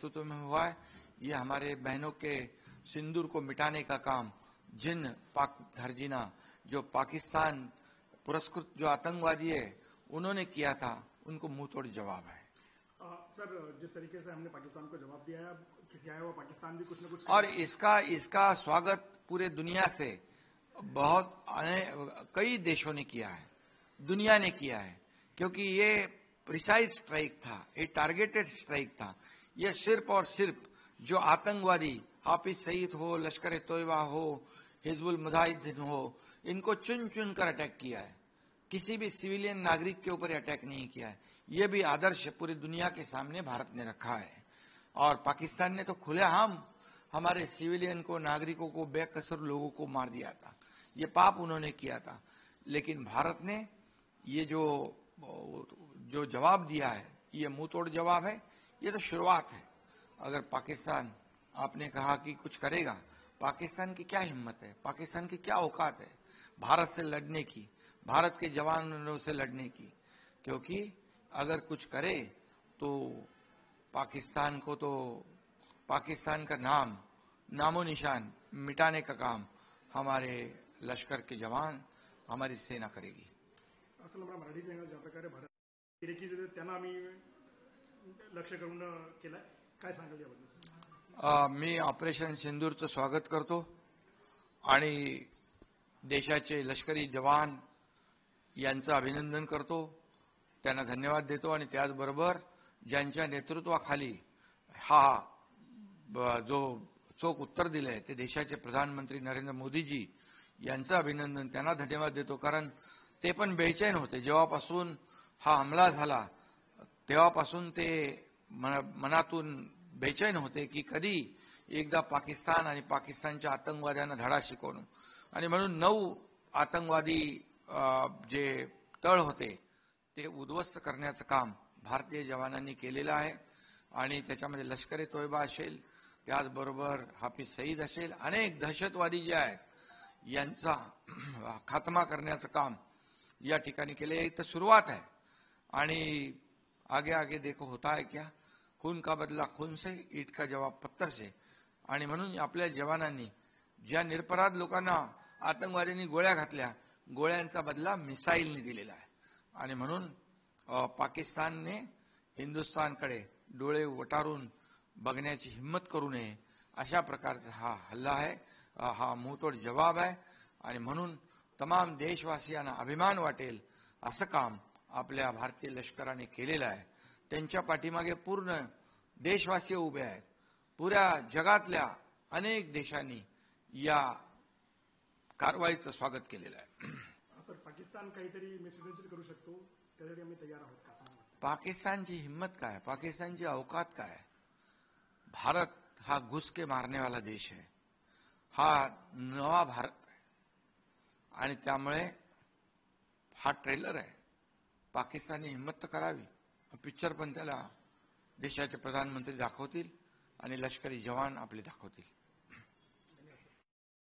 नेतृत्व में हुआ है। ये हमारे बहनों के सिंदूर को मिटाने का काम जिन पाक धरजीना जो पाकिस्तान पुरस्कृत जो आतंकवादी है उन्होंने किया था, उनको मुंह तोड़ जवाब है। सर, जिस तरीके से हमने पाकिस्तान को जवाब दिया है, किसी आया हुआ पाकिस्तान भी कुछ न कुछ और इसका स्वागत पूरे दुनिया से बहुत कई देशों ने किया है, दुनिया ने किया है, क्योंकि ये प्रिसाइज स्ट्राइक था, ये टारगेटेड स्ट्राइक था। ये सिर्फ और सिर्फ जो आतंकवादी हाफिज सईद हो, लश्कर ए तोयबा हो, हिजबुल मुजाहिदीन हो, इनको चुन चुन कर अटैक किया है, किसी भी सिविलियन नागरिक के ऊपर अटैक नहीं किया है। ये भी आदर्श पूरी दुनिया के सामने भारत ने रखा है। और पाकिस्तान ने तो खुलेआम हमारे सिविलियन को, नागरिकों को, बेकसूर लोगों को मार दिया था। ये पाप उन्होंने किया था। लेकिन भारत ने ये जो जवाब दिया है, ये मुंह तोड़ जवाब है। ये तो शुरुआत है। अगर पाकिस्तान, आपने कहा कि कुछ करेगा, पाकिस्तान की क्या हिम्मत है, पाकिस्तान की क्या औकात है भारत से लड़ने की, भारत के जवानों से लड़ने की? क्योंकि अगर कुछ करे तो पाकिस्तान को, तो पाकिस्तान का नामो निशान मिटाने का काम हमारे लश्कर के जवान, हमारी सेना करेगी। असल मला मराठीत ज्या प्रकारे भारत की त्यांना आम्ही लक्ष करून केलाय, काय सांगाल याबद्दल? मी ऑपरेशन सिंदूरचं स्वागत करतो आणि देशाचे लष्करी जवान यांचं अभिनंदन करतो, त्यांना धन्यवाद देतो आणि त्याचबरोबर ज्यांच्या नेतृत्वाखाली हा जो चोख उत्तर दिलंय ते देशाचे प्रधानमंत्री नरेंद्र मोदीजी यांचं अभिनंदन, त्यांना धन्यवाद देतो। कारण ते पण बेचैन होते जेव्हापासून हा हमला झाला, तेव्हापासून ते मनातून बेचैन होते की कधी एकदा पाकिस्तान आणि पाकिस्तानच्या आतंकवाद्यांना धडा शिकवणं, आणि म्हणून 9 आतंकवादी जे तळ होते ते उद्ध्वस्त करण्याचं काम भारतीय जवानांनी केलेलं आहे। आणि त्याच्यामध्ये लष्कर ए तोयबा असेल, त्याचबरोबर हाफिज सईद असेल, अनेक दहशतवादी जे आहेत यांचा खात्मा करण्याचं काम या ठिकाणी केले। एक तर सुरुवात आहे आणि आगे आगे देखो होता है क्या, खून का बदला खून से, ईट का जवाब पत्थर से। आणि म्हणून आपल्या जवानांनी ज्या निरपराध लोकांना आतंकवाद्यांनी गोळ्या घातल्या, गोळ्यांचा बदला मिसाईलने दिलेला आहे। आणि म्हणून पाकिस्तानने हिंदुस्थानकडे डोळे वटारून बघण्याची हिम्मत करू नये, अशा प्रकारचा हा हल्ला आहे, हा मुंहतोड जवाब आहे। आणि म्हणून तमाम देशवासियांना अभिमान वाटेल असं काम आपल्या भारतीय लष्कराने केलेलं आहे। त्यांच्या पाठीमागे पूर्ण देशवासी उभे आहेत, पुऱ्या जगातल्या अनेक देशांनी या कारवाईचं स्वागत केलेलं आहे। सर, पाकिस्तान काहीतरी मिसयूज करू शकतो, त्यासाठी आम्ही तयार आहोत का? पाकिस्तानची हिम्मत काय, पाकिस्तानची औकात काय? भारत हा घुस के मारने वाला देश है, हा नवा भारत आहे। आणि त्यामुळे हा ट्रेलर आहे। पाकिस्तानने हिम्मत तर करावी, पिक्चर पण त्याला देशाचे प्रधानमंत्री दाखवतील आणि लष्करी जवान आपले दाखवतील।